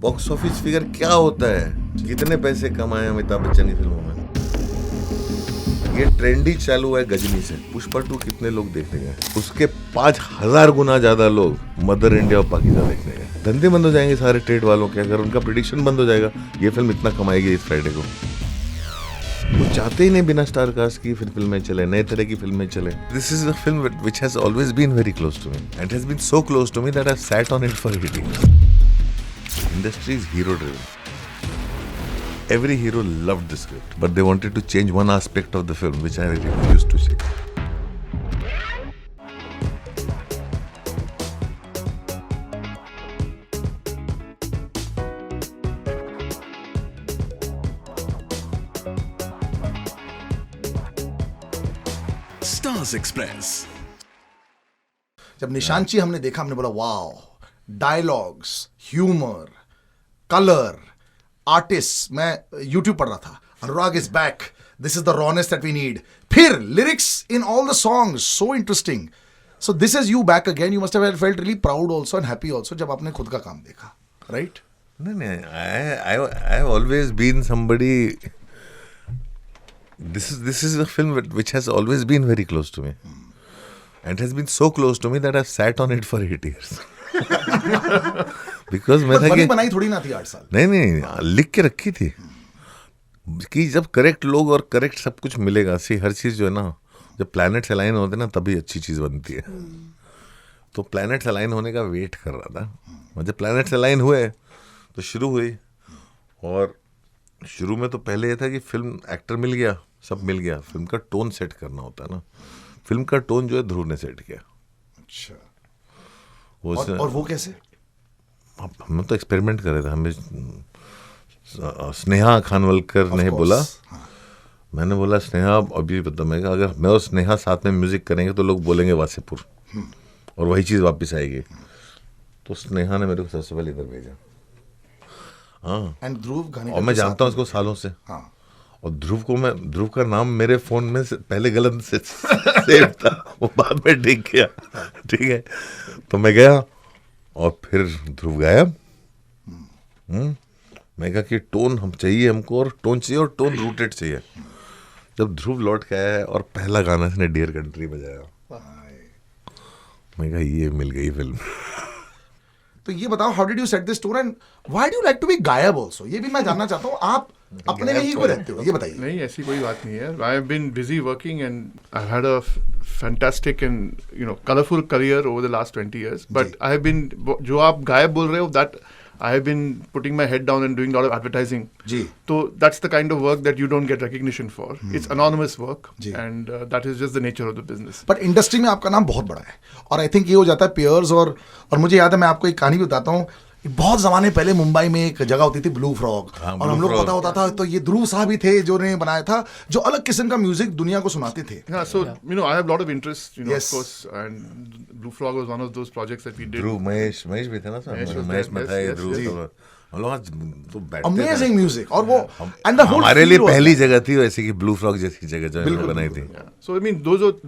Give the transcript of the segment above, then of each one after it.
Box office figure क्या होता है, कितने पैसे कमाए अमिताभ बच्चन की फिल्मों में। ये ट्रेंड ही चालू है गजनी से। पुष्पा 2 कितने लोग देखने गए, उसके 5000 गुना ज्यादा लोग मदर इंडिया और पाकिस्तान देखने गए। धंधे बंद हो जाएंगे सारे ट्रेड वालों के, अगर उनका प्रिडिक्शन बंद हो जाएगा ये फिल्म इतना कमाएगी इस फ्राइडे को। वो चाहते ही नहीं बिना स्टार कास्ट की फिर फिल्में चले, नए तरह की फिल्में चले। This is a film which has always been very close to me and has been so close to me that I sat on it for 8 years. Industry is hero driven. Every hero loved the script, but they wanted to change one aspect of the film, which I refused to see. Stars Express. जब निशांची हमने देखा, हमने बोला wow, dialogues, humour, colour, artist. मैं YouTube पढ़ रहा था, Anurag is back, this is the rawest that we need. फिर lyrics in all the songs so interesting. So this is you back again. You must have felt really proud also and happy also जब आपने खुद का काम देखा, right? नहीं, I have always been somebody. This is a film which has always been very close to me, and has been so close to me that I've sat on it for 8 years. Because मैं था कि बनाई थोड़ी ना थी 8 साल। नहीं, लिख के रखी थी कि जब करेक्ट लोग और करेक्ट सब कुछ मिलेगा। सी हर चीज़ जो है ना, जब प्लैनेट्स अलाइन होते हैं ना तभी अच्छी चीज़ बनती है। तो प्लैनेट्स अलाइन होने का वेट कर रहा था। और जब प्लैनेट्स अलाइन हुए तो शुरू हुई, और शुरू में तो पहले ये था कि फिल्म एक्टर मिल गया, सब मिल गया, फिल्म का टोन सेट करना होता है ना। फिल्म का टोन जो है ध्रुव ने सेट किया। अच्छा, और वो कैसे? हम तो एक्सपेरिमेंट कर रहे थे। हमें स्नेहा खानवलकर ने बोला, मैंने बोला स्नेहा अभी बता, मैं कहा अगर मैं और स्नेहा साथ में म्यूजिक करेंगे तो लोग बोलेंगे वासेपुर, और वही चीज़ वापस आएगी। तो स्नेहा ने मेरे को सबसे पहले इधर भेजा। हाँ, एंड ध्रुव गाने, और मैं जानता हूँ उसको सालों से। हाँ, और ध्रुव का नाम मेरे फोन में से पहले गलत से सेव था, वो बाद में ठीक किया। ठीक है, तो मैं गया और फिर ध्रुव गायब। मैं कहा कि टोन हम चाहिए, हमको और टोन चाहिए, और टोन रूटेड चाहिए। जब ध्रुव लौट के आया और पहला गाना इसने डियर कंट्री बजाया, मैं कहा ये मिल गई फिल्म। तो ये बताओ, how did you set this tone and why do you like to be गायब आल्सो? ये भी मैं जानना चाहता हूँ। आप अपने में ही क्यों रहते हो, ये बताइए। नहीं, ऐसी कोई बात नहीं है। I have been busy working and I had a fantastic and colourful career over the last 20 years, but I have been, जो आप गायब बोल रहे हो, that I have been putting my head down and doing a lot of advertising. जी. So that's the kind of work that you don't get recognition for. It's anonymous work, जी. and that is just the nature of the business. But industry में आपका नाम बहुत बड़ा है, और I think ये हो जाता है पेयर्स। और मुझे याद है, मैं आपको एक कहानी भी बताता हूँ। बहुत जमाने पहले मुंबई में एक जगह होती थी ब्लू फ्रॉग, और हम लोग पता होता था, तो ये ध्रुव साहब ही थे जो ने बनाया था, जो अलग किस्म का म्यूजिक दुनिया को सुनाते थे। Yeah, so I have a lot of interest, Yes. of course, and Blue Frog was one of those projects that we did. ध्रुव, महेश भी थे ना sir, Mahesh was Mahesh there, में था ये yes, ध्रुव। yes. तो हम लोग आज तो बैठते थे। अमेजिंग म्यूजिक, और वो एंड द होल हमारे लिए पहली जगह थी वैसे कि ब्लू फ्रॉग जैसी जगह जो इन्होंने बनाई थी। Yeah. So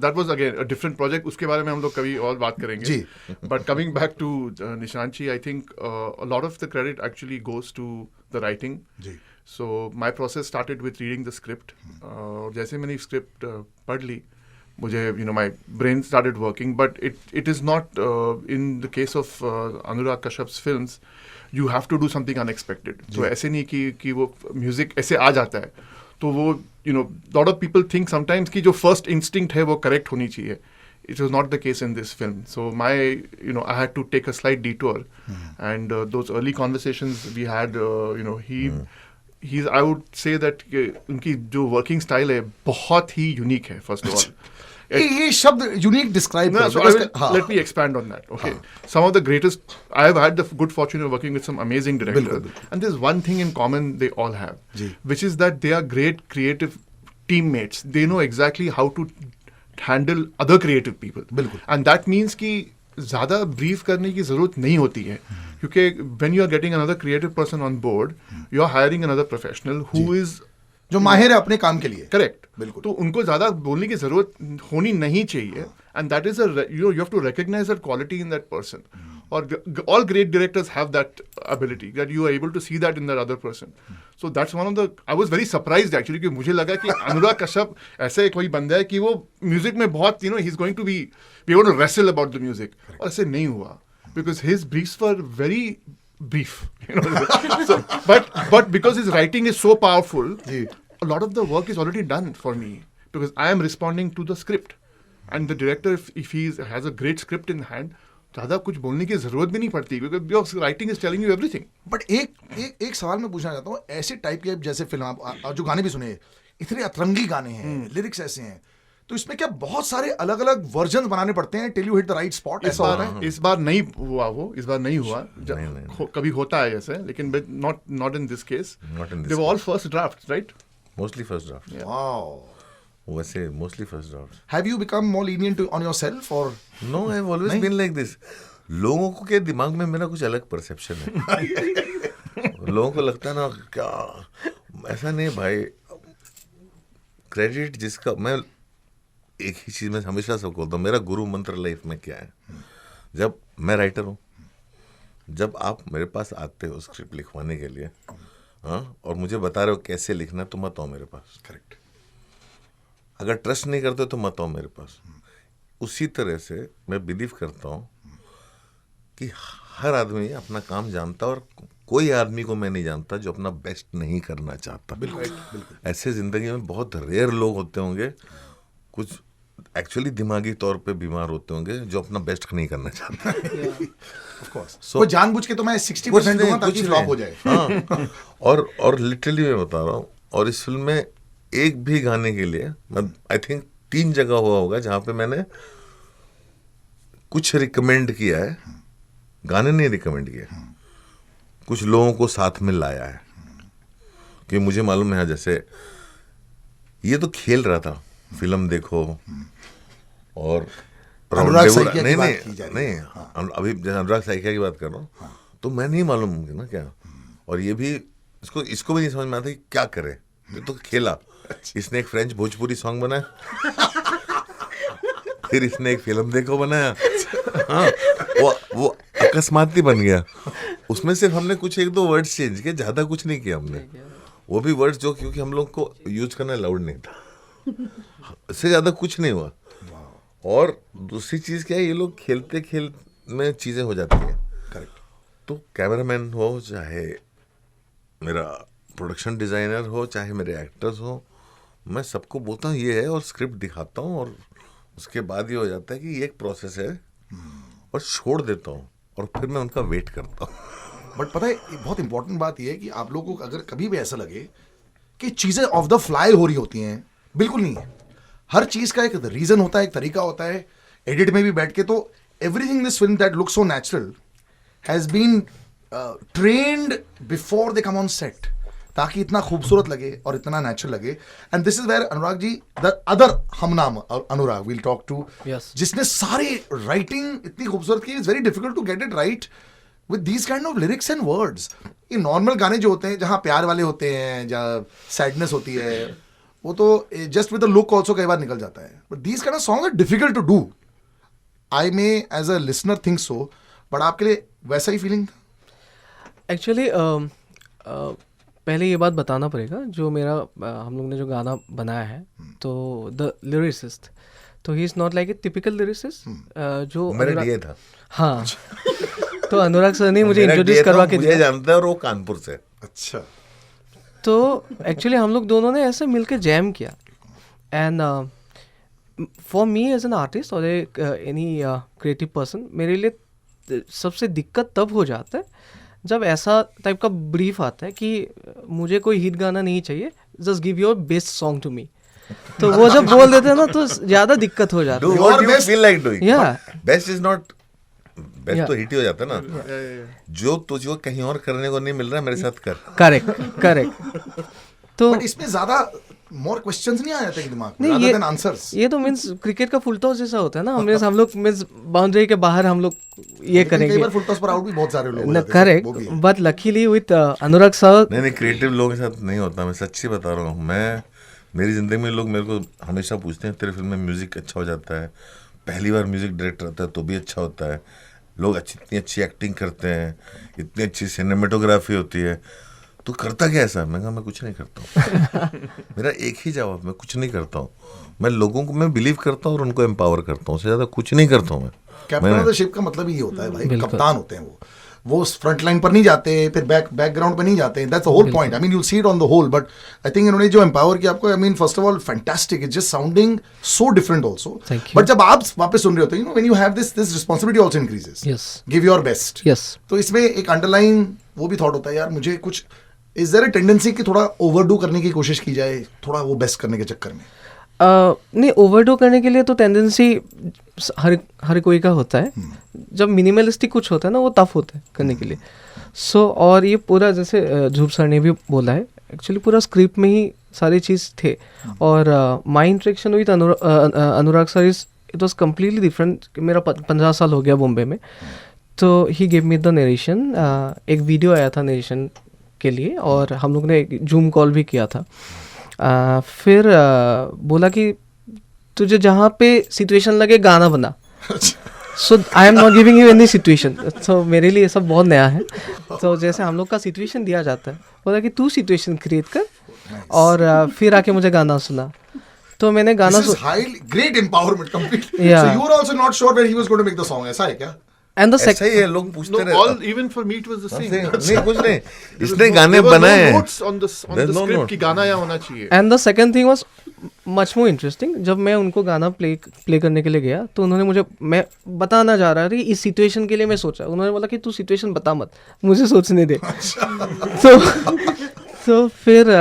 that was again a different project. उसके बारे में हम लोग कभी और बात करेंगे। जी। But coming back to Nishanchi, I think a lot of the credit actually goes to the writing. Ji. So my process started with reading the script. और जैसे मैंने script पढ़ ली, मुझे my brain started working. But it is not in the case of Anurag Kashyap's films. You have to do something unexpected. So ऐसे नहीं कि वो music ऐसे आ जाता है, तो वो lot of people think sometimes कि जो first instinct है वो correct होनी चाहिए. It was not the case in this film. So I had to take a slight detour, and those early conversations we had, he's, I would say that उनकी जो working style है बहुत ही unique है, first of all. ये शब्द unique describe No, so let me expand on that. Okay, some of the greatest. I have had the good fortune of working with some amazing directors, and there's one thing in common they all have, which is that they are great creative teammates. They know exactly how to handle other creative people, and that means कि ज़्यादा brief करने की ज़रूरत नहीं होती है, क्योंकि when you are getting another creative person on board, you are hiring another professional who is जो माहिर है अपने काम के लिए। करेक्ट, बिल्कुल। तो उनको ज्यादा बोलने की जरूरत होनी नहीं चाहिए, and that is you have to recognise that quality in that person. or all great directors have that ability that you are able to see that in the other person. So that's one of the, I was very surprised actually, कि मुझे लगा कि अनुराग कश्यप ऐसा कोई बंदा है कि वो म्यूजिक में बहुत, you know, he's going to be able to wrestle about the music. और ऐसे नहीं हुआ, because his briefs were very brief, you know. So, but because his writing is so powerful, a lot of the work is already done for me, because I am responding to the script, and the director, if he has a great script in hand, ज़्यादा कुछ बोलने की जरूरत भी नहीं पड़ती, because your writing is telling you everything. But एक सवाल मैं पूछना चाहता हूँ, ऐसे टाइप के जैसे फिल्म आप जो गाने भी सुने, इतने अतरंगी गाने हैं, लिरिक्स ऐसे हैं, तो इसमें क्या बहुत सारे अलग अलग वर्जन बनाने पड़ते हैं till you hit the right spot? ऐसा होता है? इस बार नहीं हुआ वो, इस बार नहीं हुआ. कभी होता है ऐसे, लेकिन not in this case. They were all first drafts, right? Mostly first draft. Yeah. Wow. वैसे mostly first draft. Have you become more lenient on yourself or? No, I've always been like this. लोगों को के दिमाग में मेरा कुछ अलग perception है. लोगों को लगता है ना, क्या ऐसा नहीं भाई. क्रेडिट जिसका, मैं एक ही चीज में हमेशा सबको बोलता हूँ, मेरा गुरु मंत्र लाइफ में क्या है. जब मैं राइटर हूँ, जब आप मेरे पास आते हो स्क्रिप्ट लिखवाने के लिए, हाँ, और मुझे बता रहे हो कैसे लिखना, तो मत आओ मेरे पास. करेक्ट. अगर ट्रस्ट नहीं करते तो मत आओ मेरे पास. उसी तरह से मैं बिलीव करता हूँ कि हर आदमी अपना काम जानता है, और कोई आदमी को मैं नहीं जानता जो अपना बेस्ट नहीं करना चाहता. बिल्कुल. ऐसे जिंदगी में बहुत रेयर लोग होते होंगे, कुछ एक्चुअली दिमागी तौर पे बीमार होते होंगे, जो अपना बेस्ट नहीं करना चाहते. Of course. वो जानबूझ के तो मैं 60% दूंगा ताकि फ्लॉप हो जाए. हाँ. और लिटरली मैं बता रहा हूँ, और इस फिल्म में एक भी गाने के लिए आई थिंक 3 जगह हुआ होगा जहां पे मैंने कुछ रिकमेंड किया है, गाने नहीं रिकमेंड किए, कुछ लोगों को साथ में लाया है. कि मुझे मालूम है, जैसे ये तो खेल रहा था, फिल्म देखो और अनुराग सैकिया की बात की जा रही है. अभी जैसे अनुराग सैकिया की बात कर रहा हूँ, तो मैं नहीं मालूम ना क्या, और ये भी इसको भी नहीं समझ में आता कि क्या करे. ये तो खेला. इसने एक फ्रेंच भोजपुरी सॉन्ग बनाया, फिर इसने एक फिल्म देखो बनाया. हाँ, वो अकस्मात ही बन गया. उसमें सिर्फ हमने कुछ 1-2 वर्ड्स चेंज किए, ज्यादा कुछ नहीं किया हमने. वो भी वर्ड्स जो क्योंकि हम लोग को यूज करना अलाउड नहीं था, इससे ज्यादा कुछ नहीं हुआ. और दूसरी चीज क्या है, ये लोग खेलते खेल में चीजें हो जाती हैं. करेक्ट. तो कैमरामैन हो, चाहे मेरा प्रोडक्शन डिजाइनर हो, चाहे मेरे एक्टर्स हो, मैं सबको बोलता हूँ ये है, और स्क्रिप्ट दिखाता हूँ, और उसके बाद ये हो जाता है कि ये एक प्रोसेस है, और छोड़ देता हूँ, और फिर मैं उनका वेट करता हूँ. बट पता है, बहुत इंपॉर्टेंट बात यह है कि आप लोगों को अगर कभी भी ऐसा लगे कि चीजें ऑफ द फ्लाई हो रही होती हैं, बिल्कुल नहीं है. हर चीज का एक रीजन होता है, एक तरीका होता है. एडिट में भी बैठ के, तो everything this film that looks so natural has been trained before they come on set, ताकि इतना खूबसूरत लगे और इतना नेचुरल लगे. And this is where Anurag ji, the other हम नाम अनुराग विल टॉक टू, जिसने सारी राइटिंग इतनी खूबसूरत की. It's very difficult to get it right with these kind of lyrics and words. ये नॉर्मल गाने जो होते हैं, जहाँ प्यार वाले होते हैं, जहाँ सैडनेस होती है, वो तो just with the look also कई बार निकल जाता है. But these kind of songs are difficult to do. I may as a listener think so, but आपके लिए वैसा ही फीलिंग था? एक्चुअली पहले ये बात बताना पड़ेगा, जो मेरा हम लोग ने जो गाना बनाया है, तो द लिरिसिस्ट, तो he is not like a typical lyricist. जो मेरा ये था. हाँ. तो अनुराग सर ने मुझे इंट्रोड्यूस करवा के दिया. जानता है, और वो कानपुर से. अच्छा. तो एक्चुअली हम लोग दोनों ने ऐसे मिलके जैम किया. And for me as an artist और एनी क्रिएटिव पर्सन, मेरे लिए सबसे दिक्कत तब हो जाता है जब ऐसा टाइप का ब्रीफ आता है कि मुझे कोई हिट गाना नहीं चाहिए, just give your best song to me. तो वो जब बोल देते हैं ना, तो ज्यादा दिक्कत हो जाती है. Do what you feel like doing. Yeah. Best is not best. Yeah. तो हिट ही हो जाता है ना. जो तुझको कहीं और करने को नहीं मिल रहा, मेरे साथ कर. करेक्ट. तो बट इसमें ज्यादा मोर क्वेश्चंस नहीं आ जाते कि दिमाग में, नहीं, rather than answers. ये तो मीन्स क्रिकेट का फुल टॉस जैसा होता है ना. हम लोग मीन्स बाउंड्री के बाहर हम लोग ये कई करेंगे. बार फुल टॉस पर आउट भी बहुत सारे लोग हो जाते हैं, करेक्ट. वो भी है. But luckily with Anurag sir, नहीं, क्रिएटिव लोगों के साथ नहीं होता. मैं सच्ची बता रहा हूँ. मैं मेरी जिंदगी में लोग मेरे को हमेशा पूछते हैं, तेरे फिल्म में म्यूजिक अच्छा हो जाता है, पहली बार म्यूजिक डायरेक्टर आता है तो भी अच्छा होता है, लोग इतनी अच्छी एक्टिंग करते हैं, इतनी अच्छी सिनेमेटोग्राफी होती है, तो करता क्या ऐसा? मैं कहा मैं कुछ नहीं करता हूँ। मेरा एक ही जवाब, मैं कुछ नहीं करता हूँ। मैं लोगों को मैं बिलीव करता हूँ और उनको एम्पावर करता हूँ, उससे ज़्यादा कुछ नहीं करता हूँ मैं। कैप्टन ऑफ द शिप का मतलब ही होता है भाई, कप्तान होते हैं वो फ्रंट लाइन पर नहीं जाते, फिर बैकग्राउंड पर नहीं जाते। That's the whole point. I mean you see it on the whole, but I think इन्होंने जो एम्पावर किया आपको, I mean first of all fantastic, it's just sounding so different also. Thank you. But जब आप वापस सुन रहे होते हो, you know when you have this responsibility also increases. Yes. Give your best. Yes. तो इसमें एक अंडरलाइन वो भी थॉट होता है, यार मुझे कुछ, इज देयर अ टेंडेंसी कि थोड़ा ओवरडू करने की कोशिश की जाए, थोड़ा वो बेस्ट करने के चक्कर में? नहीं, ओवरडो करने के लिए तो टेंडेंसी हर कोई का होता है। जब मिनिमलिस्टिक कुछ होता है ना, वो टफ होता है करने के लिए। सो और ये पूरा जैसे ध्रुव सर ने भी बोला है, एक्चुअली पूरा स्क्रिप्ट में ही सारी चीज़ थे। और my interaction with Anurag sir it was completely different. मेरा 15 साल हो गया बॉम्बे में, तो he give me the narration. एक वीडियो आया था नरेशन के लिए, और हम लोग ने एक जूम कॉल भी किया था। फिर बोला कि तुझे जहाँ पे सिचुएशन लगे गाना बना। So I am not giving you any situation. So मेरे लिए ये सब बहुत नया है। तो जैसे हम लोग का सिचुएशन दिया जाता है, बोला कि तू सिचुएशन क्रिएट कर और फिर आके मुझे गाना सुना। तो मैंने गाना great empowerment completely. Yeah. So you were also not sure where he was going to make the song, ऐसा है क्या? एंड द ऐसा ही है, लोग पूछते No, रहते all even for me it was the same. नहीं, कुछ नहीं, There was इसने no- गाने there were बनाए no हैं। notes on the There's no script note. कि गाना यहाँ होना चाहिए। And the second thing was much more interesting. जब मैं उनको गाना प्ले करने के लिए गया, तो उन्होंने मुझे, मैं बताना जा रहा था इस सिचुएशन के लिए मैं सोचा, उन्होंने बोला कि तू सिचुएशन बता मत, मुझे सोचने दे। तो फिर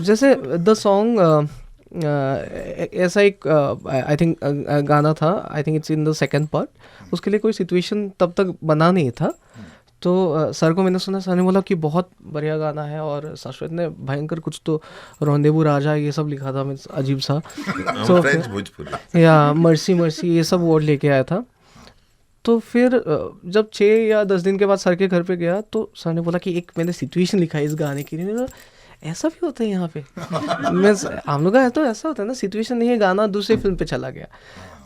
जैसे द सॉन्ग ऐसा एक आई थिंक गाना था, I think it's in the second part, उसके लिए कोई सिचुएशन तब तक बना नहीं था। तो सर को मैंने सुना, सर ने बोला कि बहुत बढ़िया गाना है, और शाश्वत ने भयंकर कुछ तो रोंदेबू राजा ये सब लिखा था, मीन्स अजीब सा। तो फ्रेंच भोजपुरी या मर्सी मर्सी ये सब वर्ड लेके आया था। तो फिर जब 6 या 10 दिन के बाद सर के घर पे गया, तो सर ने बोला कि एक मैंने सिचुएशन लिखा है इस गाने के लिए। मैंने बोला, ऐसा भी होता है यहाँ पे? मैं हम लोग का तो ऐसा होता है ना, सिचुएशन नहीं है, गाना दूसरे फिल्म पे चला गया।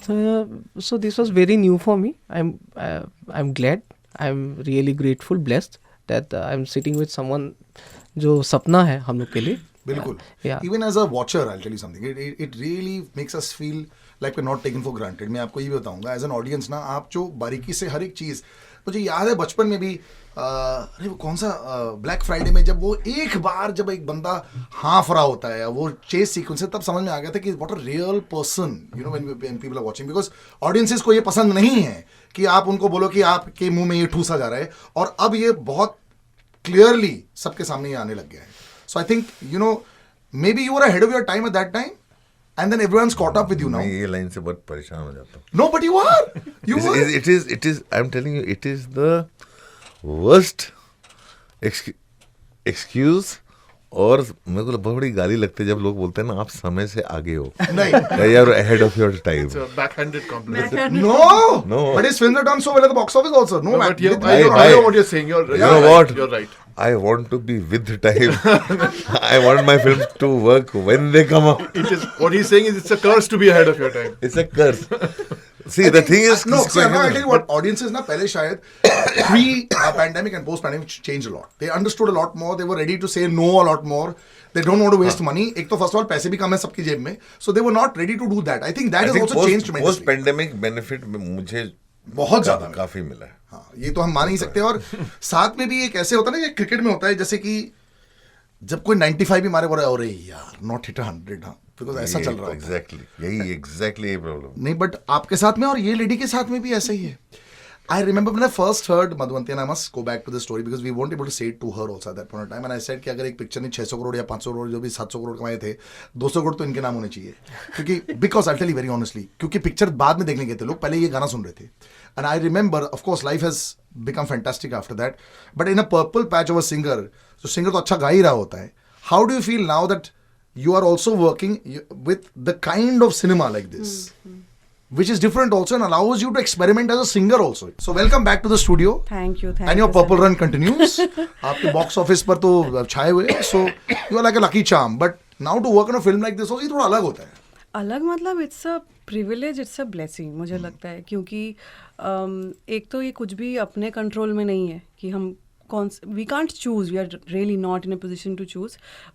तो so this was very new for me. I am glad, I am really grateful, blessed that I am sitting with someone जो सपना है हम लोग के लिए। बिल्कुल। Yeah. Even as a watcher, I'll tell you something. It really makes us feel like we're not taken for granted. मैं आपको ये भी बताऊंगा, एज एन ऑडियंस ना, आप जो बारीकी से हर एक चीज़, मुझे याद है बचपन में भी, अरे वो कौन सा ब्लैक फ्राइडे में जब वो एक बार जब एक बंदा हाँफ रहा होता है, वो चेस सीक्वेंस है, तब समझ में आ गया था कि what a real person, you know, when people are watching, because audiences को ये पसंद नहीं है कि आप उनको बोलो कि आपके मुंह में ये ठूसा जा रहा है, और अब ये बहुत क्लियरली सबके सामने ये आने लग गया है। So I think, you know, maybe you were ahead of your time at that time, and then everyone's caught up with you now. मैं ये लाइन से बहुत परेशान हो जाता हूँ। No, but you are. You were. It is. I'm telling you, it is the worst excuse. और मेरे को बहुत बड़ी गाली लगती है जब लोग बोलते हैं ना, आप समय से आगे हो। नहीं. You are ahead of your time. It's a backhanded compliment. No. No. But his films have done so well at the box office also. No, No, man. but yeah, With- I know what you're saying. You're You know right. what? You're right. I want to be with the time. I want my films to work when they come out. It is what he's saying is it's a curse to be ahead of your time. It's a curse. See, the thing is, No, see, I'll tell you what, audiences ना पहले शायद pre-pandemic and post-pandemic changed a lot. They understood a lot more. They were ready to say no a lot more. They don't want to waste money. एक तो first of all पैसे भी कम है सबकी जेब में, so they were not ready to do that. I think that has also changed tremendously. post pandemic benefit में मुझे बहुत ज्यादा मिला। काफी मिला है। हाँ, ये तो हम मान ही सकते हैं। और साथ में भी एक ऐसे होता है ना, ये क्रिकेट में होता है, जैसे कि जब कोई 95 भी मारे, बोला अरे यार नॉट हिट 100, हाँ, बिकॉज ऐसा चल रहा है। एग्जैक्टली यही प्रॉब्लम। नहीं, बट आपके साथ में और ये लेडी के साथ में भी ऐसा ही है। I remember when I first heard Madhuvanti, and I must go back to the story because we weren't able to say it to her also at that point of time. And I said कि अगर एक picture ने 600 करोड़ या 500 करोड़ जो भी 700 करोड़ कमाए थे, 200 करोड़ तो इनके नाम होने चाहिए, क्योंकि because I'll tell you very honestly, क्योंकि पिक्चर बाद में देखने गए थे लोग, पहले ये गाना सुन रहे थे. And I remember, of course, life has become fantastic after that. But in a purple patch of a singer, so singer तो अच्छा गा ही रहा होता है. How do you feel now that you are also working with the kind of cinema like this? Which is different also and allows you to experiment as a singer also. So welcome back to the studio. Thank you. And your purple run continues. आपके box office पर तो छाए हुए. So you are like a lucky charm. But now to work on a film like this also ये थोड़ा अलग होता है. अलग मतलब it's a privilege, it's a blessing मुझे लगता है, क्योंकि एक तो ये कुछ भी अपने कंट्रोल में नहीं है कि हम we can't choose, we are really not in a position to choose,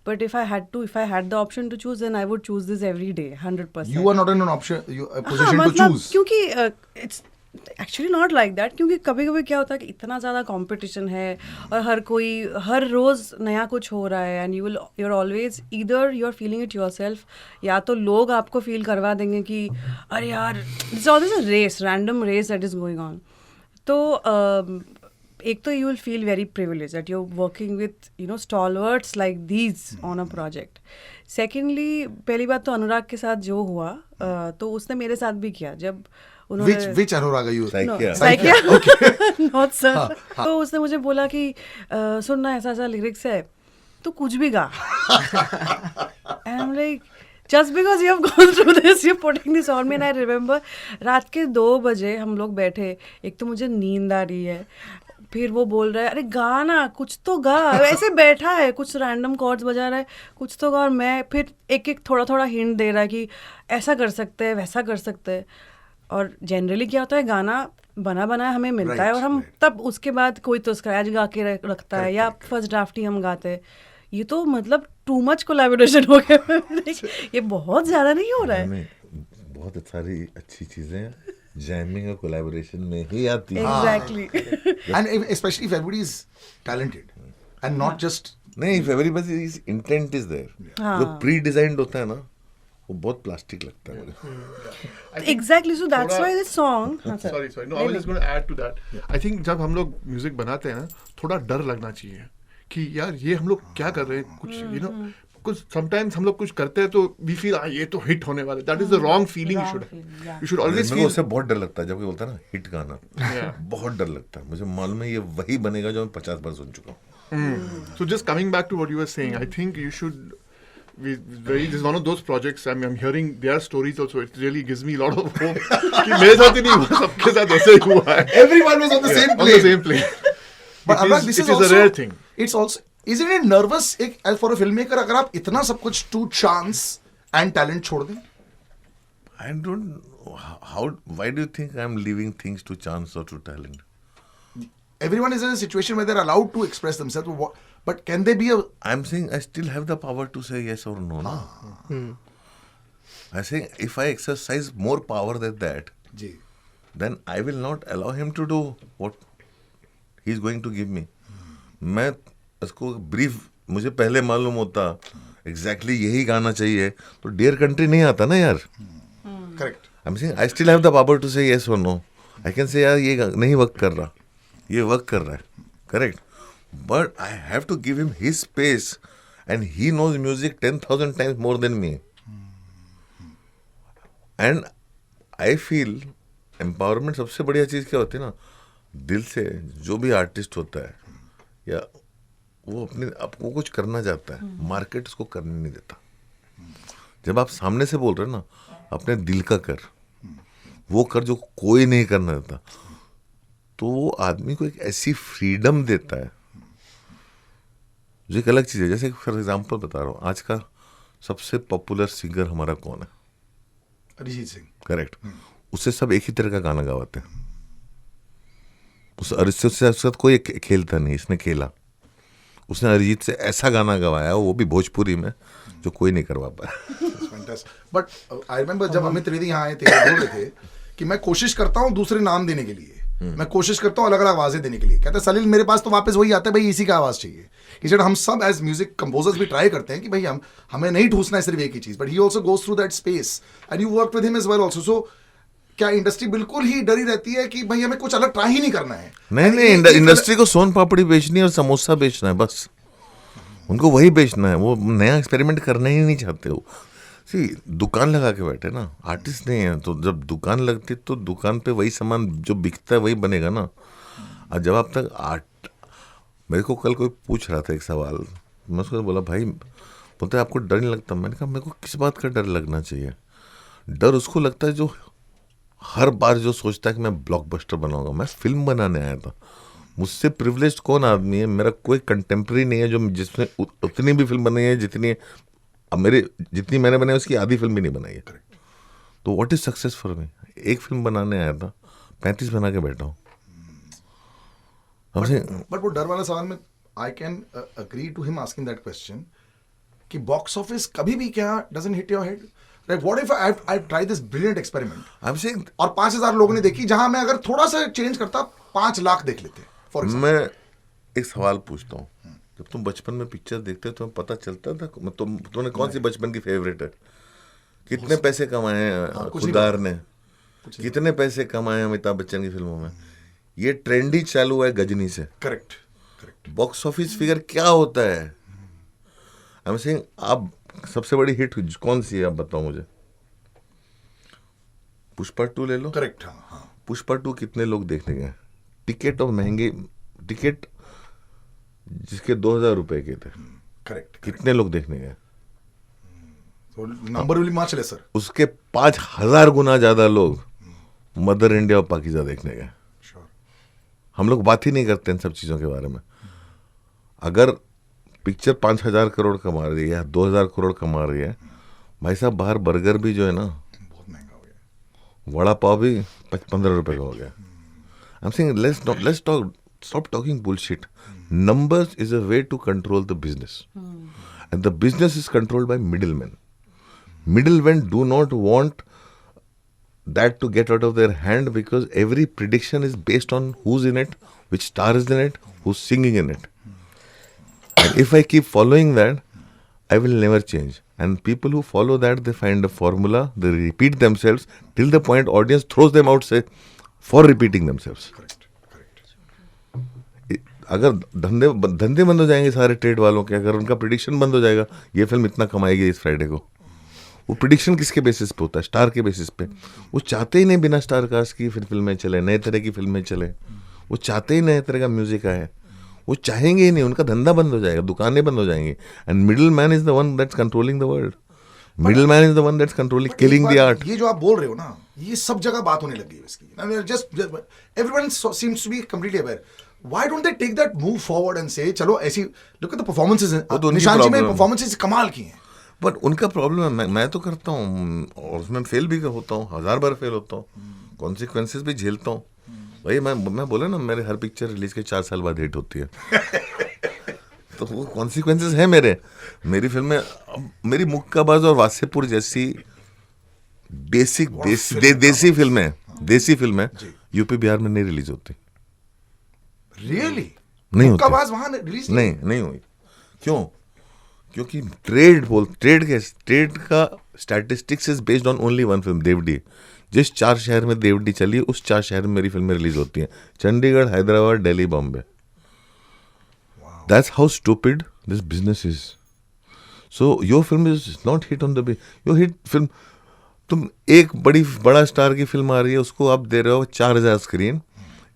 but if I had the option to choose, then I would choose this every day 100%. You are not in an option, a position to मतलब choose. क्योंकि it's actually not like that, क्योंकि कभी कभी क्या होता है कि इतना ज़्यादा कंपटीशन है और हर कोई हर रोज़ नया कुछ हो रहा है, and you are always either you are feeling it yourself, या तो लोग आपको फील करवा देंगे कि अरे यार it's always a race, random race that is going on. तो एक तो you will feel very privilege that you are working with stalwarts like these on a project. Secondly, पहली बात तो अनुराग के साथ जो हुआ तो उसने मेरे साथ भी किया. जब उन्होंने Which Anurag are you? Saikia not sir. तो उसने मुझे बोला कि सुन ना ऐसा ऐसा लिरिक्स है, तो कुछ भी गा. And I am like, just because you have gone through this, you're putting this on me. And I remember रात के 2 बजे हम लोग बैठे, एक तो मुझे नींद आ रही है, फिर वो बोल रहा है अरे गा ना, कुछ तो गा. ऐसे बैठा है, कुछ रैंडम कॉर्ड्स बजा रहा है, कुछ तो गा. और मैं फिर एक एक थोड़ा थोड़ा हिंट दे रहा है कि ऐसा कर सकते हैं, वैसा कर सकते हैं. और जनरली क्या होता है, गाना बना बनाया हमें मिलता है और हम तब उसके बाद कोई तो स्क्रैच गा के रखता है या फर्स्ट ड्राफ्ट ही हम गाते हैं. ये तो मतलब टू मच कोलैबोरेशन हो गया. ये बहुत ज्यादा नहीं हो रहा है. बहुत सारी अच्छी चीजें जैमिंग और कोलैबोरेशन में ही आती है. Exactly. And especially if everybody is talented and not just नहीं, if everybody's intent is there, जो प्री डिजाइंड होता है ना, वो बहुत प्लास्टिक लगता है मुझे. Exactly. So that's why this song. sorry no, I was just going to add to that. I think जब हम लोग म्यूजिक बनाते हैं ना, थोड़ा डर लगना चाहिए कि यार ये हम लोग क्या कर रहे हैं. कुछ कुछ समटाइम्स हम लोग कुछ करते हैं तो वी फील ये तो हिट होने वाला है. That is the wrong feeling. You should always मेरे को फील. उससे बहुत डर लगता है जब कोई बोलता है ना हिट गाना. बहुत डर लगता है. मुझे मालूम है ये वही बनेगा जो मैं 50 बार सुन चुका हूँ. So just coming back to what you were saying, I think you should. This is one of those projects. I'm hearing their stories also. It really gives me a lot of hope. कि मेरे साथ ही नहीं हुआ, सबके साथ ऐसे ही हुआ है. everyone was on the same On the plane. same plane. But Anurag, this is a also rare thing. It's also, isn't it nervous for a filmmaker अगर आप इतना सब कुछ to chance and talent छोड़ दें? I don't know how. Why do you think I'm leaving things to chance or to talent? Everyone is in a situation where they're allowed to express themselves. But can they be a? I'm saying I still have the power to say yes or no. No? I say if I exercise more power than that, ji. then I will not allow him to do what he's going to give me. मैं उसको brief, मुझे पहले मालूम होता exactly यही गाना चाहिए तो डियर कंट्री नहीं आता ना यार. Correct. I'm saying I still have the power to say yes or no. I can say यार ये नहीं वर्क कर रहा, ये वर्क कर रहा है. Correct. But I have to give him his space and he knows music 10,000 times more than me. And I feel empowerment सबसे बढ़िया चीज़ क्या होती है ना, दिल से जो भी आर्टिस्ट होता है या वो अपने आपको कुछ करना चाहता है, मार्केट उसको करने नहीं देता. जब आप सामने से बोल रहे हो ना, अपने दिल का कर, वो कर जो कोई नहीं करना देता, तो वो आदमी को एक ऐसी फ्रीडम देता है जो एक अलग चीज़ है. जैसे फॉर एग्जांपल बता रहा हूँ, आज का सबसे पॉपुलर सिंगर हमारा कौन है? अरिजीत सिंह. करेक्ट. उससे सब एक ही तरह का गाना गवाते हैं. उस अरिजीत से साथ कोई खेलता नहीं, इसने खेला. उसने अरिजीत से ऐसा गाना गवाया, वो भी भोजपुरी में, जो कोई नहीं करवा पाया. बट आई रिमेम्बर जब अमित त्रिवेदी यहाँ आए थे, बोल रहे थे कि मैं कोशिश करता हूँ दूसरे नाम देने के लिए, मैं कोशिश करता हूँ अलग अलग आवाजें देने के लिए. कहते हैं सलील मेरे पास तो वापस वही आता है, भाई इसी का आवाज चाहिए. कि हम सब एज म्यूजिक कंपोजर्स भी ट्राई करते हैं कि भाई हमें नहीं ठूसना है सिर्फ एक ही चीज. But he also goes through that space and you work with him as well also. So क्या इंडस्ट्री बिल्कुल ही डरी रहती है कि भाई हमें कुछ अलग ट्राई ही नहीं करना है? नहीं, इंडस्ट्री को सोन पापड़ी बेचनी और समोसा बेचना है बस. उनको वही बेचना है, वो नया एक्सपेरिमेंट करना ही नहीं चाहते. वो दुकान लगा के बैठे ना, आर्टिस्ट नहीं है. तो जब दुकान लगती तो दुकान पे वही सामान जो बिकता है वही बनेगा ना. और जब आप तक मेरे को कल कोई पूछ रहा था एक सवाल, मैं उसको बोला भाई, बोलते आपको डर नहीं लगता? मैंने कहा मेरे को किस बात का डर लगना चाहिए? डर उसको लगता है जो हर बार जो सोचता है कि मैं ब्लॉकबस्टर बनाऊंगा. मैं फिल्म बनाने आया था. मुझसे प्रिविलेज्ड कौन आदमी है? मेरा कोई कंटेम्प्रेरी नहीं है जो जिसमें उतनी भी फिल्म बनाई है जितनी अब जितनी मैंने बनाई उसकी आधी फिल्म भी नहीं बनाई है. तो what is success for me? एक फिल्म बनाने आया था, 35 बना के बैठा हूँ। बट वो डर वाला सवाल में I can agree to him asking that question कि बॉक्स ऑफिस कभी भी क्या doesn't hit your head, like what if I try this brilliant experiment I am saying, और 5000 लोगों ने देखी, जहां मैं अगर थोड़ा सा चेंज करता 5 लाख देख लेते फॉर एग्जांपल। मैं एक सवाल पूछता हूँ, जब तुम बचपन में पिक्चर देखते तो तुम्हें पता चलता था तुमने कौन सी बचपन की फेवरेट है? कितने पैसे कमाए हैं कुछ नहीं खुदार ने, कितने पैसे कमाए हैं अमिताभ बच्चन की फिल्मों में? ये ट्रेंड ही चालू है गजनी से। करेक्ट। बॉक्स ऑफिस फिगर क्या होता है? आई एम सेइंग, आप सबसे बड़ी हिट कौन सी है आप बताओ मुझे? पुष्पा 2 ले लो। करेक्ट। हाँ। पुष्पा 2 कितने लोग देखने गए? टिकट और महंगे टिकट जिसके 2000 रुपए के थे, करेक्ट। कितने लोग देखने गए? तो नंबर विल मार चले सर। उसके 5000 गुना ज्यादा लोग मदर इंडिया और पाकिजा देखने गए। श्योर। हम लोग बात ही नहीं करते इन सब चीजों के बारे में। अगर पिक्चर 5000 करोड़ कमा रही है या 2000 करोड़ कमा रही है, भाई साहब बाहर बर्गर भी जो है ना बहुत महंगा हो गया, वड़ा पाव भी 15 रुपए का हो गया। आई am saying let's talk, stop talking bullshit. Numbers is a way to control the business. And the business is controlled by middlemen. Middlemen do not want that to get out of their hand because every prediction is based on who's in it, which star is in it, who's singing in it. And if I keep following that, I will never change. And people who follow that, they find a formula, they repeat themselves till the point audience throws them out, say, for repeating themselves. अगर धंधे बंद हो जाएंगे सारे trade वालों के, अगर उनका प्रिडिक्शन बंद हो जाएगा ये फिल्म इतना कमाएगी इस फ्राइडे को, वो प्रिडिक्शन किसके बेसिस पे होता है? स्टार के बेसिस पे। वो चाहते ही नहीं बिना स्टार कास्ट की फिर फिल्में चले, नए तरह की फिल्में चले, वो चाहते ही नए तरह का म्यूजिक आए, वो चाहेंगे ही नहीं, उनका धंधा बंद हो जाएगा, दुकानें बंद हो जाएंगी। And middle man is the one that's controlling the world, middle man is the one that's controlling killing the art. ये जो आप बोल रहे हो ना, ये सब जगह बात होने लगी है इसकी। Just everyone seems to be completely aware. Why don't they take that move forward and say, चलो ऐसी look at the performances, निशान जी में performances कमाल की हैं। बट उनका प्रॉब्लम है, मैं तो करता हूँ और उसमें फेल भी होता हूँ, 1000 बार फेल होता हूँ, कॉन्सिक्वेंसेज भी झेलता हूँ। भाई मैं बोला ना, मेरे हर पिक्चर रिलीज के 4 साल बाद हिट होती है। तो वो कॉन्सिक्वेंसेज है मेरे। मेरी फिल्में, मेरी मुक्काबाज और वासेपुर जैसी बेसिक देसी फिल्में यूपी बिहार में नहीं रिलीज होती। रियली? नहीं होती। आवाज वहां रिलीज नहीं हुई। क्यों? क्योंकि ट्रेड का statistics is based on only one film, DevD. जिस 4 शहर में देवडी चली, उस 4 शहर में मेरी फिल्में रिलीज होती हैं, Chandigarh, Hyderabad, Delhi, Bombay. That's how stupid this business is. So your film is not hit on the your hit film. तुम एक बड़ा स्टार की फिल्म आ रही है, उसको आप दे रहे हो 4000 स्क्रीन।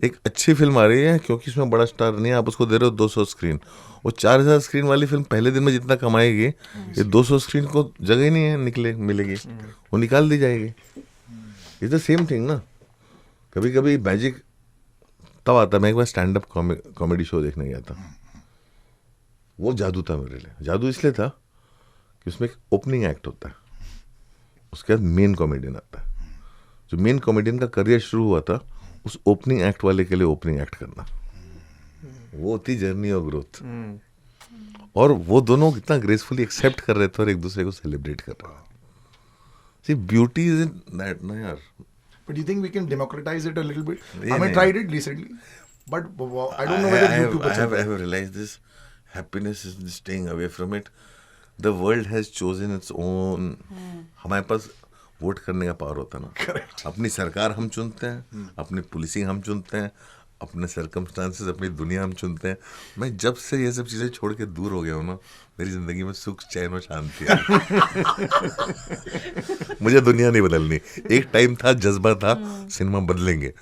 एक अच्छी फिल्म आ रही है, क्योंकि इसमें बड़ा स्टार नहीं है, आप उसको दे रहे हो 200 स्क्रीन। वो 4000 स्क्रीन वाली फिल्म पहले दिन में जितना कमाएगी, ये 200 स्क्रीन को जगह ही नहीं है मिलेगी, वो निकाल दी जाएगी। इट्स द सेम थिंग ना। कभी कभी मैजिक तब आता। मैं एक बार स्टैंड अप कॉमेडी शो देखने गया था, वो जादू था मेरे लिए। जादू इसलिए था कि उसमें एक ओपनिंग एक्ट होता है, उसके बाद मेन कॉमेडियन आता है। जो मेन कॉमेडियन का करियर शुरू हुआ था, उस ओपनिंग एक्ट वाले के लिए ओपनिंग एक्ट करना, वो होती जर्नी और ग्रोथ। और वो दोनों कितना ग्रेसफुली एक्सेप्ट कर रहे थे और एक दूसरे को सेलिब्रेट कर रहे थे। सी ब्यूटी इज इन दैट ना यार। But do you think we can democratize it a little bit? I mean, tried it recently, but I don't know whether YouTube. I have realized this. Happiness is staying away from it. The world has chosen its own. हमारे पास vote करने का power होता है ना। अपनी सरकार हम चुनते हैं, अपनी पुलिसिंग हम चुनते हैं, अपने सर्कमस्टांसेस, अपनी दुनिया हम चुनते हैं। मैं जब से ये सब चीज़ें छोड़ के दूर हो गया हूँ ना, मेरी ज़िंदगी में सुख, चैन और शांति है। मुझे दुनिया नहीं बदलनी। एक टाइम था, जज्बा था, सिनेमा बदलेंगे।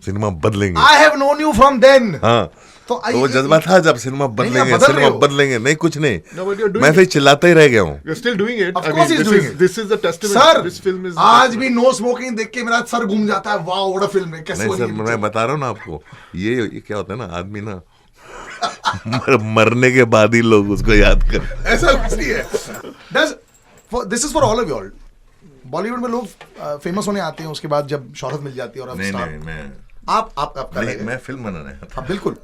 I have known you from then. हाँ, तो वो जज्बा था जब सिनेमा बदलेंगे। नहीं कुछ नहीं, No, but you're doing मैं फिर चिल्लाता ही रह गया हूँ। You're still doing it. Of course he's doing it. This is the testament. Sir, This film is. आज भी नो स्मोकिंग देख के मेरा सर घूम जाता है। वाह, व्हाट अ फिल्म है। कैसे नहीं सर, मैं बता रहा हूँ ना आपको, ये क्या होता है ना, आदमी ना मरने के बाद ही लोग उसको याद कर। ऐसा कुछ नहीं है। This is for all of you all. Bollywood में लोग फेमस होने आते हैं, उसके बाद जब शोहरत मिल जाती है और अब नहीं स्टार, नहीं मैं आप नहीं, मैं फिल्म बनाना है। हाँ बिल्कुल,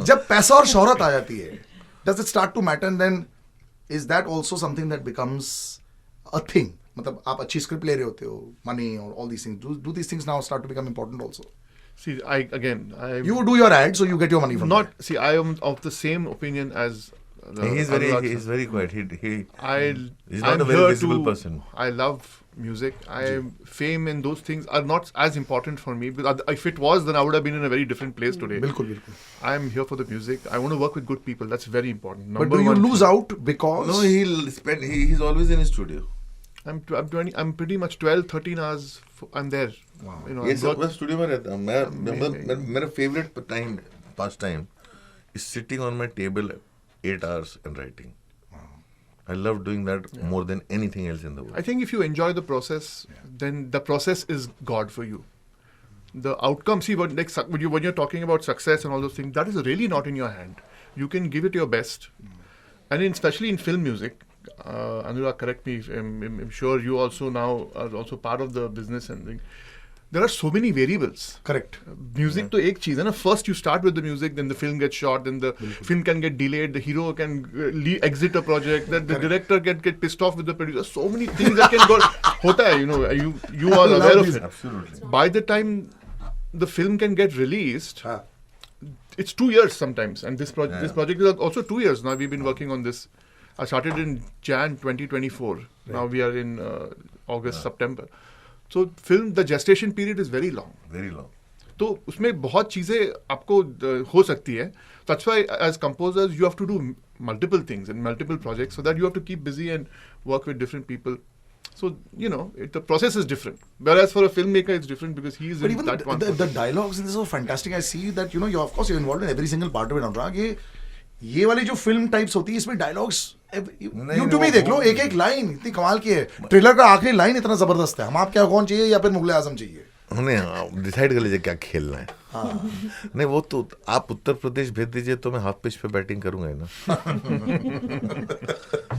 जब पैसा और शोहरत आ जाती है, does it start to matter, and then is that also something that becomes a thing? मतलब आप अच्छी स्क्रिप्ट ले रहे होते हो, money और all these things, do these things now start to become important also? See, I You do your ad, so you get your money from not that. see. I am of the same opinion as. He's Anurag sir. very quiet. He's not I'm a very here visible to- person. I love music. Fame and those things are not as important for me. Because if it was, then I would have been in a very different place today. बिल्कुल बिल्कुल. I'm here for the music. I want to work with good people. That's very important. But do you lose out because No, he's always in his studio. I'm 20. I'm pretty much 12, 13 hours. I'm there. Wow. You know, ये I'm सब work- मैं studio में रहता हूँ। मैं मेरा favourite pass time is sitting on my table 8 hours and writing. I love doing that more than anything else in the world. I think if you enjoy the process, then the process is God for you. The outcome, see, when you're talking about success and all those things, that is really not in your hand. You can give it your best, and especially in film music. Anurag, correct me. I'm sure you also now are also part of the business and thing. There are so many variables. correct? Music तो एक चीज है ना. First you start with the music, then the film gets shot, then the film can get delayed, the hero can exit a project, then the director can get pissed off with the producer. So many things that can go. होता है, you know, you are aware of it. Absolutely. By the time the film can get released, हाँ. it's 2 years sometimes, and this project is also 2 years now. We've been working on this. I started in Jan 2024. Now we are in August, September. So film, the gestation period is very long. Very long. तो उसमें बहुत चीज़ें आपको हो सकती है. That's why as composers you have to do multiple things and multiple projects, so that you have to keep busy and work with different people. So you know the process is different. Whereas for a filmmaker it's different because he is But in even that one. the dialogues in this are fantastic. I see that you're of course you're involved in every single part of it, Anurag. ये वाली जो film types होती है, इसमें dialogues YouTube में देख लो, एक एक लाइन इतनी कमाल की है. ट्रेलर का आखिरी लाइन इतना जबरदस्त है. हम आप क्या कौन चाहिए या फिर मुगले आजम चाहिए. उन्हें डिसाइड कर लीजिए क्या खेलना है. नहीं वो तो आप उत्तर प्रदेश भेज दीजिए तो मैं हाफ पिच पे बैटिंग करूंगा ही ना.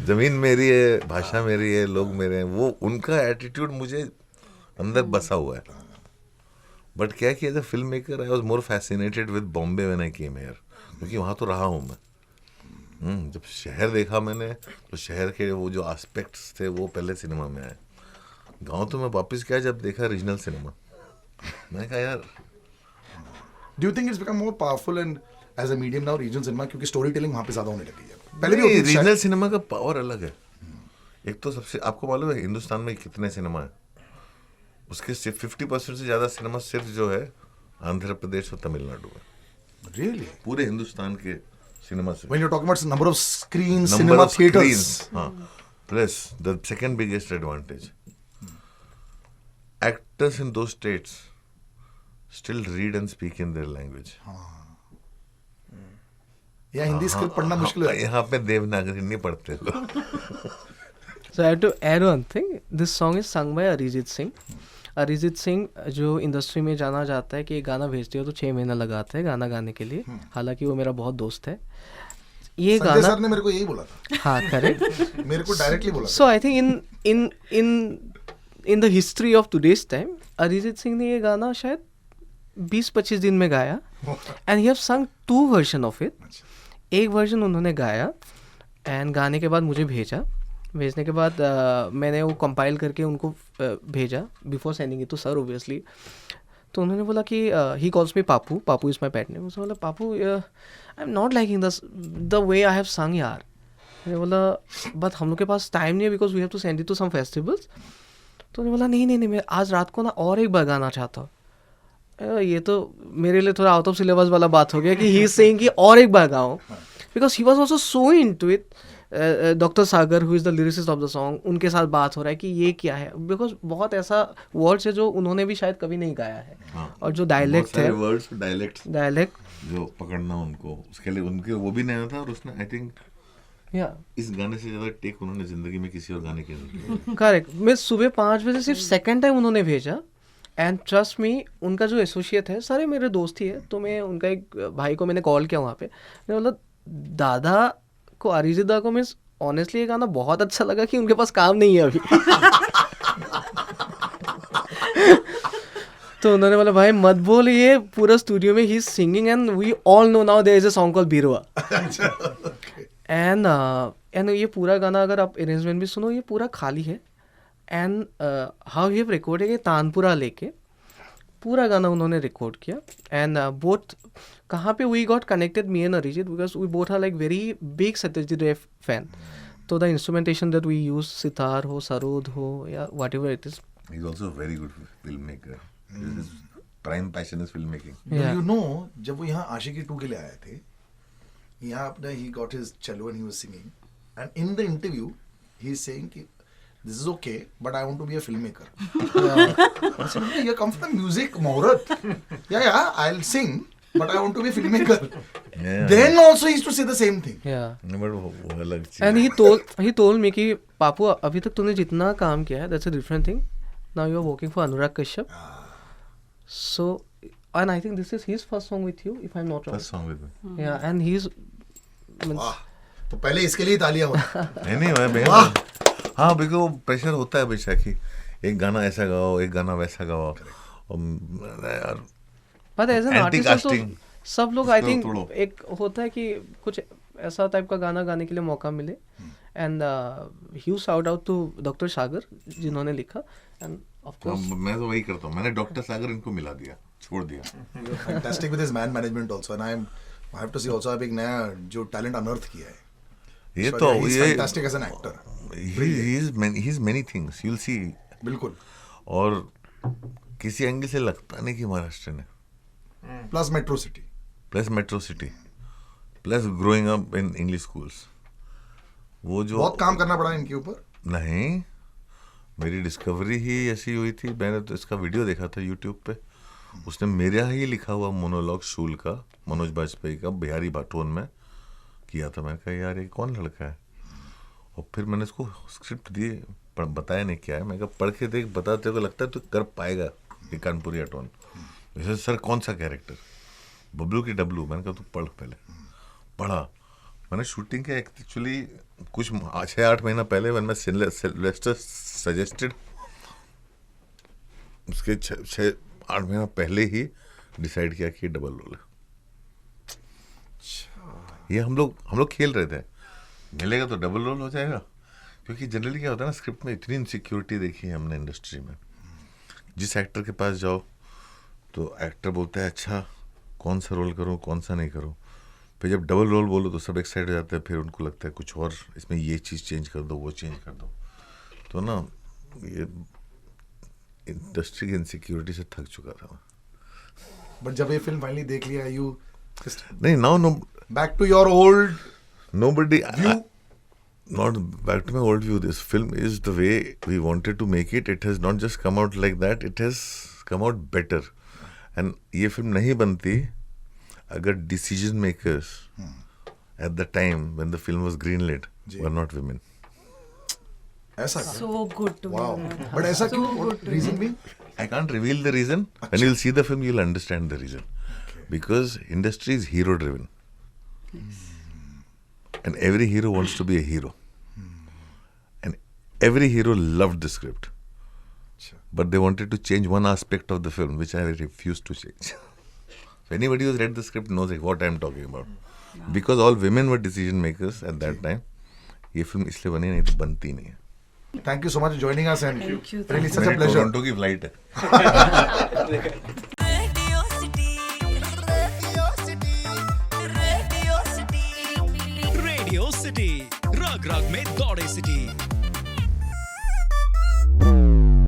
जमीन मेरी है, भाषा मेरी है, लोग मेरे हैं. वो उनका एटीट्यूड मुझे अंदर बसा हुआ है. बट क्या कि as a film maker I was more fascinated with Bombay when I came here, क्योंकि वहाँ तो रहा हूँ मैं. जब शहर देखा मैंने तो शहर के वो जो एस्पेक्ट्स थे वो पहले सिनेमा में आए. गांव तो मैं वापस गया जब देखा रीजनल सिनेमा. मैं कहा यार. Do you think it's become more powerful and as a medium now regional cinema, क्योंकि स्टोरी टेलिंग वहाँ पे ज्यादा होने लगी है. पहले भी होती थी रीजनल शायद. सिनेमा का पावर अलग है. एक तो सबसे आपको मालूम है हिंदुस्तान में कितने सिनेमा है, उसके सिर्फ 50% से ज्यादा सिनेमा सिर्फ जो है आंध्र प्रदेश और तमिलनाडु में. Really? पूरे हिंदुस्तान के सिनेमा से. When you're talking about number of screens, Number cinema of theaters. screens, हाँ. Plus the second biggest advantage, actors in those states still read and speak in their language. या हिंदी स्क्रिप्ट पढ़ना मुश्किल है. यहाँ पे देवनागरी नहीं पढ़ते लोग. So I have to add one thing. This song is sung by Arijit Singh. Arijit Singh जो इंडस्ट्री में जाना जाता है कि ये गाना भेजते हो तो 6 महीना लगाते हैं गाना गाने के लिए. हालांकि वो मेरा बहुत दोस्त है. ये संजय गाना सर ने मेरे को यही बोला था. हाँ करेक्ट. मेरे को डायरेक्टली बोला. So I think in the history of today's time Arijit Singh ने ये गाना शायद 20-25 दिन में गाया. एंड ही हैव संग 2 वर्जन ऑफ इट. एक वर्जन उन्होंने गाया एंड गाने के बाद मुझे भेजने के बाद मैंने वो कंपाइल करके उनको भेजा before sending it to sir obviously. तो उन्होंने बोला कि he calls me Papu is my pet name. उसने बोला Papu I am not liking the way I have sung यार. मैंने बोला बट हम लोग के पास टाइम नहीं है because we have to send it to some festivals. तो उन्होंने बोला नहीं मैं आज रात को ना और एक बार गाना चाहता हूँ. ये तो मेरे लिए थोड़ा आउट ऑफ सिलेबस वाला बात हो गया कि ही इज सेइंग कि और एक बार गाओ because he was also so into it. Doctor Sagar who is the lyricist of the song, उनके साथ बात हो रहा है कि ये क्या है बिकॉज बहुत ऐसा वर्ड्स है जो उन्होंने भी शायद कभी नहीं गाया है. और जो डायलेक्ट है वर्ड्स डायलेक्ट जो पकड़ना उनको उसके लिए उनके वो भी नया था. और उसने आई थिंक इस गाने से ज्यादा टेक उन्होंने जिंदगी में किसी और गाने के नहीं. करेक्ट. मैं सुबह 5 बजे सिर्फ सेकेंड टाइम उन्होंने भेजा एंड ट्रस्ट मी उनका जो एसोसिएट है सारे मेरे दोस्त ही है. तो मैं उनका एक भाई को मैंने कॉल किया वहाँ पे. मैंने बोला दादा को अरिजीत दा को मीन्स ऑनेस्टली ये गाना बहुत अच्छा लगा कि उनके पास काम नहीं है अभी. तो उन्होंने बोला भाई मत बोल, ये पूरा स्टूडियो में ही is singing and we all know now there is a song called Birwa. एंड ये पूरा गाना अगर आप अरेंजमेंट भी सुनो ये पूरा खाली है. एंड हाउ हैव रिकॉर्डेड, ये तानपुरा लेके पूरा गाना उन्होंने रिकॉर्ड किया. एंड बोथ कहाँ पे we got connected me and Arijit because we both are like very big Satyajit Ray fan. तो the instrumentation that we use, sitar हो, सरोद हो या whatever it is. He's also a very good filmmaker. His prime passion is filmmaking. Yeah. You know, जब वो यहाँ आशिकी 2 के लिए आए थे, यहाँ अपने he got his cello and he was singing, and in the interview he is saying कि this is okay, but I want to be a filmmaker. I said, you come from the music, Muhurat. Yeah, I'll sing, but I want to be a filmmaker. Yeah. Then also he used to say the same thing. Yeah. No, but वो अलग चीज. And he told me कि पापू अभी तक तूने जितना काम किया है that's a different thing. Now you are working for Anurag Kashyap. So, and I think this is his first song with you, if I'm not wrong. First song with me. Yeah, and he's. वाह, तो पहले इसके लिए तालियां हो. नहीं मैं भैया. हाँ बिकॉज वो प्रेशर होता है बेशक कि एक गाना ऐसा गाओ, एक गाना वैसा गाओ. और But as an artist also, Anti-casting. सब लोग I think तोड़ो. एक होता है कि कुछ ऐसा टाइप का गाना गाने के लिए मौका मिले. And huge shout out to doctor Sagar जिन्होंने लिखा. एंड ऑफ कोर्स मैं तो वही करता हूँ. मैंने डॉक्टर सागर इनको मिला दिया, छोड़ दिया. Fantastic with his man management also, and I have to say also आप एक नया जो टैलेंट अनर्थ किया है. ये So, तो yeah, he's ये fantastic as an actor. he's many things. You'll see. बिल्कुल. और किसी एंगल से लगता नहीं कि महाराष्ट्र ने. Plus metro city. Plus metro city, plus growing up in English schools. वो जो बहुत काम करना पड़ा इनके ऊपर. नहीं, मेरी डिस्कवरी ही ऐसी हुई थी. मैंने तो इसका वीडियो देखा था यूट्यूब पे. उसने मेरा ही लिखा हुआ मोनोलॉग शूल का, मनोज बाजपेयी का, बिहारी भाटोन में किया था. मैंने कहा यार ये कौन लड़का है. और फिर मैंने उसको स्क्रिप्ट दिए, बताया नहीं क्या है. मैं कहा पढ़ के देख, बताते को लगता है तो कर पाएगा ये कानपुरी टोन. जैसे सर कौन सा कैरेक्टर, बबलू की डब्लू. मैंने कहा तू पढ़. पहले पढ़ा. मैंने शूटिंग के एक्चुअली कुछ 6-8 महीना पहले when मैं सिल्वेस्टर सजेस्टेड, उसके 6-8 महीना पहले ही डिसाइड किया कि डबल रोल है. ये हम लोग खेल रहे थे, मिलेगा तो डबल रोल हो जाएगा. क्योंकि जनरली क्या होता है ना, स्क्रिप्ट में इतनी इनसिक्योरिटी देखी है हमने इंडस्ट्री में. जिस एक्टर के पास जाओ तो एक्टर बोलता है अच्छा कौन सा रोल करूँ, कौन सा नहीं करूँ. फिर जब डबल रोल बोलो तो सब एक्साइट हो जाते हैं. फिर उनको लगता है कुछ और, इसमें ये चीज़ चेंज कर दो, वो चेंज कर दो. तो ना ये इंडस्ट्री की इनसिक्योरिटी से थक चुका था मैं. बट जब ये फिल्म फाइनली देख लिया, यू नहीं, now no back to your old nobody view. Not back to my old view. This film is the way we wanted to make it. It has not just come out like that. It has come out better. And ये film नहीं बनती अगर decision makers at the time when the film was greenlit were not women. ऐसा क्या? So good to Wow. be. But ऐसा क्यों? good What to reason being? I can't reveal the reason. When you'll see the film, you'll understand the reason. Because industry is hero driven. And every hero wants to be a hero. And every hero loved the script. But they wanted to change one aspect of the film, which I refused to change. So anybody who's read the script knows like what I'm talking about. Because all women were decision makers at that time. ये film इसलिए बनी नहीं तो बनती नहीं है. Thank you so much for joining us, and Thank you. really such a मेरी pleasure. Toronto की फ्लाइट है. Radio City. Radio City. Radio city, रग रग में दौड़े सिटी.